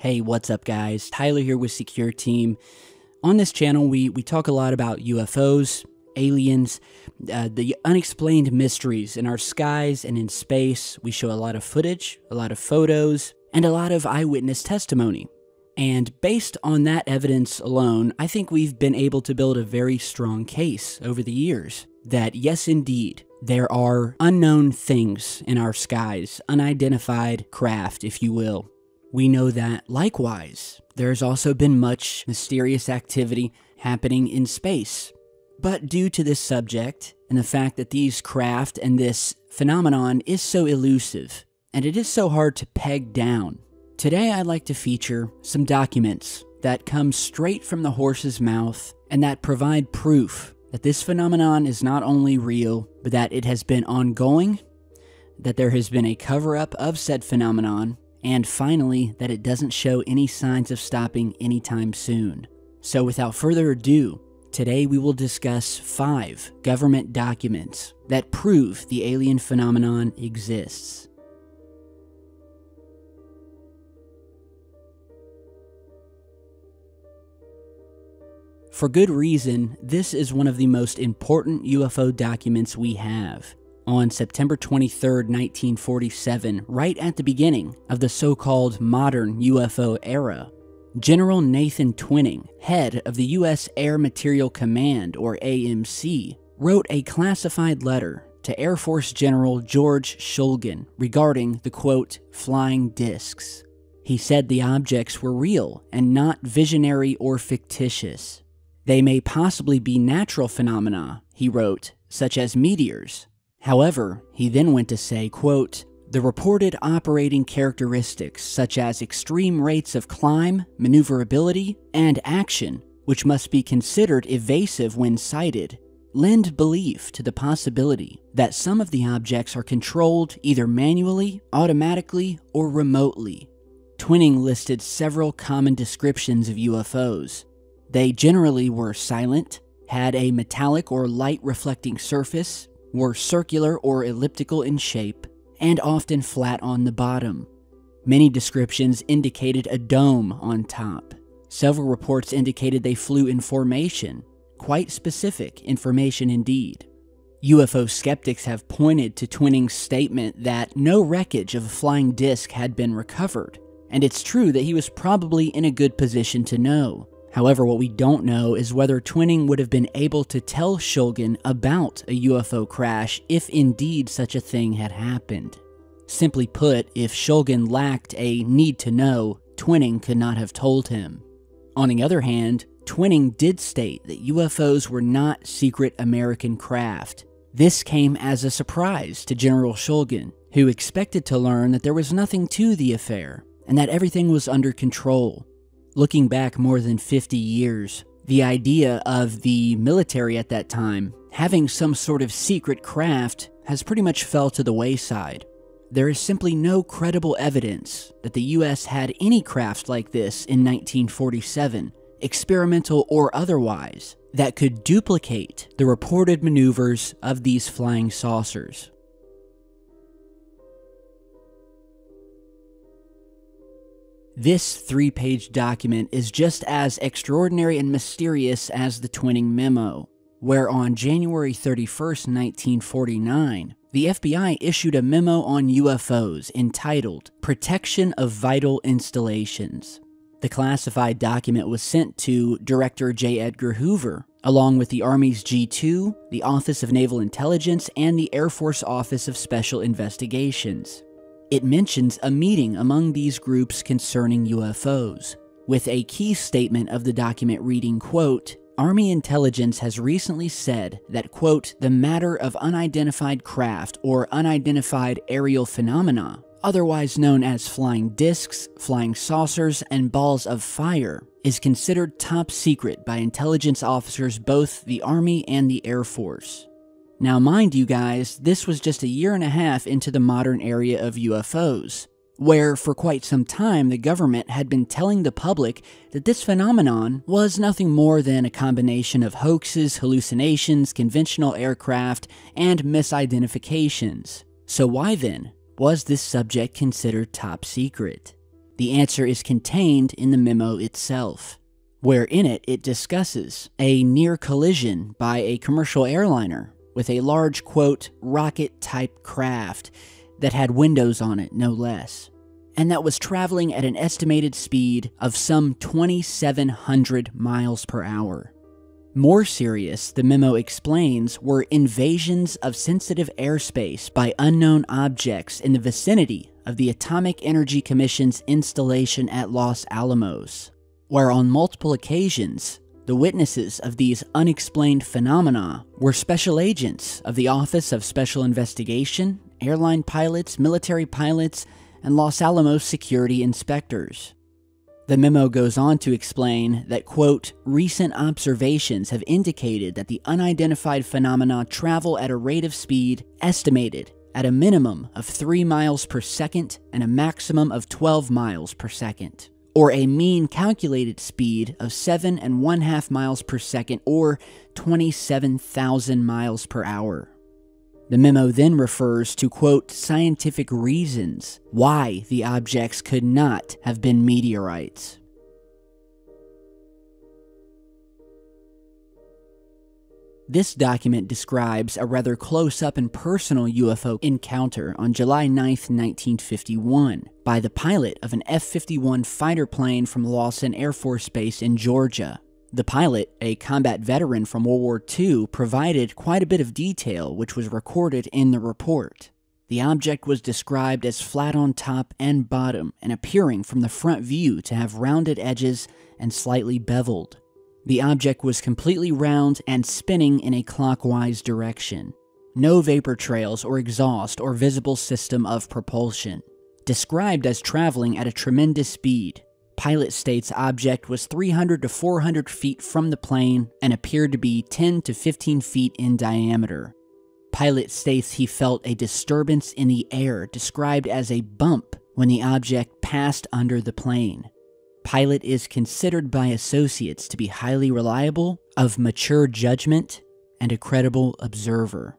Hey, what's up guys? Tyler here with Secureteam. On this channel, we talk a lot about UFOs, aliens, the unexplained mysteries in our skies and in space. We show a lot of footage, a lot of photos, and a lot of eyewitness testimony. And based on that evidence alone, I think we've been able to build a very strong case over the years that yes, indeed, there are unknown things in our skies, unidentified craft, if you will. We know that, likewise, there's also been much mysterious activity happening in space. But due to this subject, and the fact that these craft and this phenomenon is so elusive, and it is so hard to peg down, today I'd like to feature some documents that come straight from the horse's mouth, and that provide proof that this phenomenon is not only real, but that it has been ongoing, that there has been a cover-up of said phenomenon, and finally, that it doesn't show any signs of stopping anytime soon. So without further ado, today we will discuss 5 government documents that prove the alien phenomenon exists. For good reason, this is one of the most important UFO documents we have. On September 23, 1947, right at the beginning of the so-called modern UFO era, General Nathan Twining, head of the U.S. Air Materiel Command, or AMC, wrote a classified letter to Air Force General George Shulgin regarding the, quote, flying discs. He said the objects were real and not visionary or fictitious. They may possibly be natural phenomena, he wrote, such as meteors. However, he then went to say, quote, the reported operating characteristics such as extreme rates of climb, maneuverability, and action, which must be considered evasive when sighted, lend belief to the possibility that some of the objects are controlled either manually, automatically, or remotely. Twining listed several common descriptions of UFOs. They generally were silent, had a metallic or light reflecting surface, were circular or elliptical in shape, and often flat on the bottom. Many descriptions indicated a dome on top. Several reports indicated they flew in formation. Quite specific information indeed. UFO skeptics have pointed to Twining's statement that no wreckage of a flying disc had been recovered, and it's true that he was probably in a good position to know. However, what we don't know is whether Twining would have been able to tell Shulgin about a UFO crash if indeed such a thing had happened. Simply put, if Shulgin lacked a need to know, Twining could not have told him. On the other hand, Twining did state that UFOs were not secret American craft. This came as a surprise to General Shulgin, who expected to learn that there was nothing to the affair, and that everything was under control. Looking back more than 50 years, the idea of the military at that time having some sort of secret craft has pretty much fell to the wayside. There is simply no credible evidence that the US had any craft like this in 1947, experimental or otherwise, that could duplicate the reported maneuvers of these flying saucers. This 3-page document is just as extraordinary and mysterious as the Twining Memo, where on January 31st, 1949, the FBI issued a memo on UFOs entitled Protection of Vital Installations. The classified document was sent to Director J. Edgar Hoover, along with the Army's G2, the Office of Naval Intelligence, and the Air Force Office of Special Investigations. It mentions a meeting among these groups concerning UFOs, with a key statement of the document reading, quote, Army intelligence has recently said that, quote, the matter of unidentified craft or unidentified aerial phenomena, otherwise known as flying discs, flying saucers, and balls of fire, is considered top secret by intelligence officers both the Army and the Air Force. Now mind you guys, this was just a year and a half into the modern area of UFOs, where for quite some time the government had been telling the public that this phenomenon was nothing more than a combination of hoaxes, hallucinations, conventional aircraft, and misidentifications. So why then was this subject considered top secret? The answer is contained in the memo itself, where in it discusses a near collision by a commercial airliner with a large, quote, rocket-type craft that had windows on it, no less, and that was traveling at an estimated speed of some 2,700 miles per hour. More serious, the memo explains, were invasions of sensitive airspace by unknown objects in the vicinity of the Atomic Energy Commission's installation at Los Alamos, where on multiple occasions, the witnesses of these unexplained phenomena were special agents of the Office of Special Investigation, airline pilots, military pilots, and Los Alamos security inspectors. The memo goes on to explain that, quote, recent observations have indicated that the unidentified phenomena travel at a rate of speed estimated at a minimum of 3 miles per second and a maximum of 12 miles per second, or a mean calculated speed of 7.5 miles per second or 27,000 miles per hour. The memo then refers to, quote, scientific reasons why the objects could not have been meteorites. This document describes a rather close-up and personal UFO encounter on July 9, 1951, by the pilot of an F-51 fighter plane from Lawson Air Force Base in Georgia. The pilot, a combat veteran from World War II, provided quite a bit of detail which was recorded in the report. The object was described as flat on top and bottom and appearing from the front view to have rounded edges and slightly beveled. The object was completely round and spinning in a clockwise direction. No vapor trails or exhaust or visible system of propulsion. Described as traveling at a tremendous speed. Pilot states object was 300 to 400 feet from the plane and appeared to be 10 to 15 feet in diameter. Pilot states he felt a disturbance in the air described as a bump when the object passed under the plane. Pilot is considered by associates to be highly reliable, of mature judgment, and a credible observer.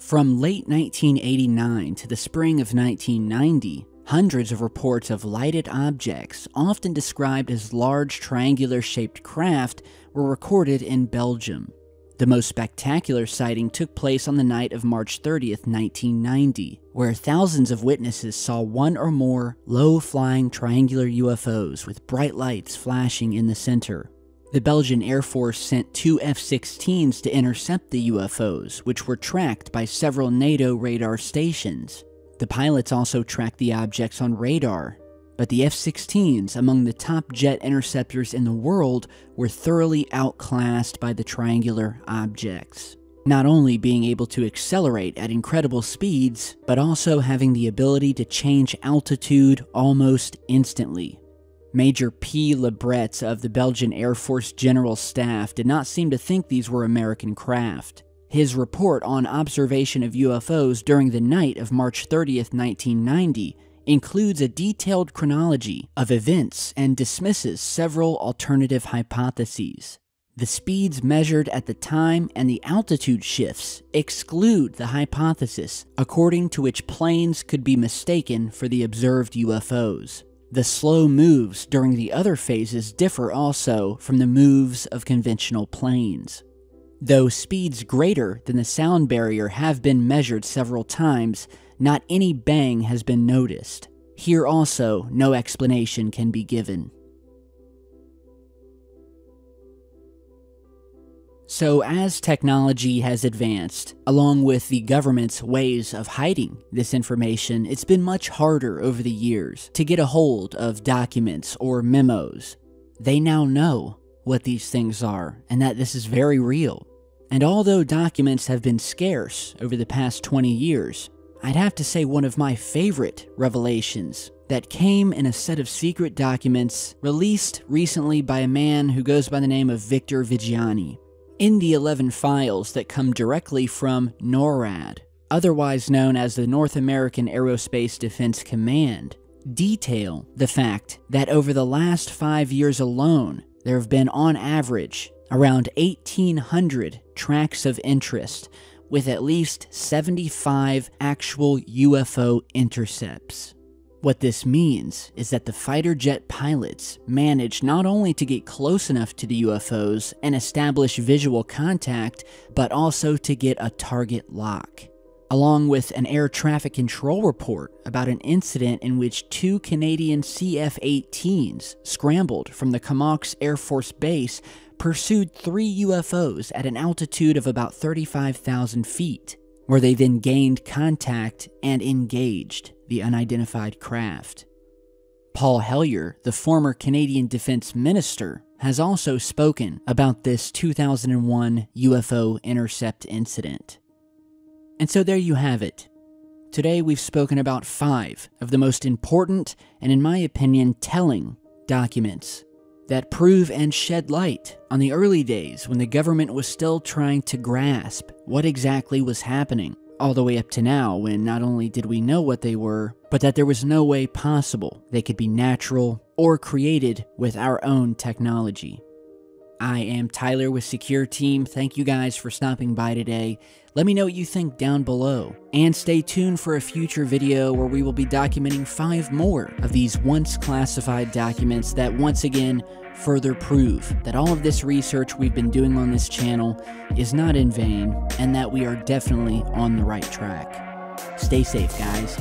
From late 1989 to the spring of 1990, hundreds of reports of lighted objects, often described as large triangular-shaped craft, were recorded in Belgium. The most spectacular sighting took place on the night of March 30th, 1990, where thousands of witnesses saw one or more low-flying triangular UFOs with bright lights flashing in the center. The Belgian Air Force sent 2 F-16s to intercept the UFOs, which were tracked by several NATO radar stations. The pilots also tracked the objects on radar, but the F-16s, among the top jet interceptors in the world, were thoroughly outclassed by the triangular objects, not only being able to accelerate at incredible speeds, but also having the ability to change altitude almost instantly. Major P. Lebretz of the Belgian Air Force General Staff did not seem to think these were American craft. His report on observation of UFOs during the night of March 30th, 1990, includes a detailed chronology of events and dismisses several alternative hypotheses. The speeds measured at the time and the altitude shifts exclude the hypothesis according to which planes could be mistaken for the observed UFOs. The slow moves during the other phases differ also from the moves of conventional planes. Though speeds greater than the sound barrier have been measured several times, not any bang has been noticed. Here also, no explanation can be given. So as technology has advanced, along with the government's ways of hiding this information, it's been much harder over the years to get a hold of documents or memos. They now know what these things are, and that this is very real. And although documents have been scarce over the past 20 years, I'd have to say one of my favorite revelations that came in a set of secret documents released recently by a man who goes by the name of Victor Vigiani. In the 11 files that come directly from NORAD, otherwise known as the North American Aerospace Defense Command, detail the fact that over the last 5 years alone, there have been on average around 1,800 tracks of interest, with at least 75 actual UFO intercepts. What this means is that the fighter jet pilots managed not only to get close enough to the UFOs and establish visual contact, but also to get a target lock, along with an air traffic control report about an incident in which 2 Canadian CF-18s scrambled from the Comox Air Force Base, pursued 3 UFOs at an altitude of about 35,000 feet, where they then gained contact and engaged the unidentified craft. Paul Hellyer, the former Canadian Defense Minister, has also spoken about this 2001 UFO intercept incident. And so there you have it. Today we've spoken about 5 of the most important and, in my opinion, telling documents that prove and shed light on the early days when the government was still trying to grasp what exactly was happening, all the way up to now when not only did we know what they were, but that there was no way possible they could be natural or created with our own technology. I am Tyler with Secureteam. Thank you guys for stopping by today. Let me know what you think down below, and stay tuned for a future video where we will be documenting 5 more of these once classified documents that once again further prove that all of this research we've been doing on this channel is not in vain, and that we are definitely on the right track. Stay safe, guys.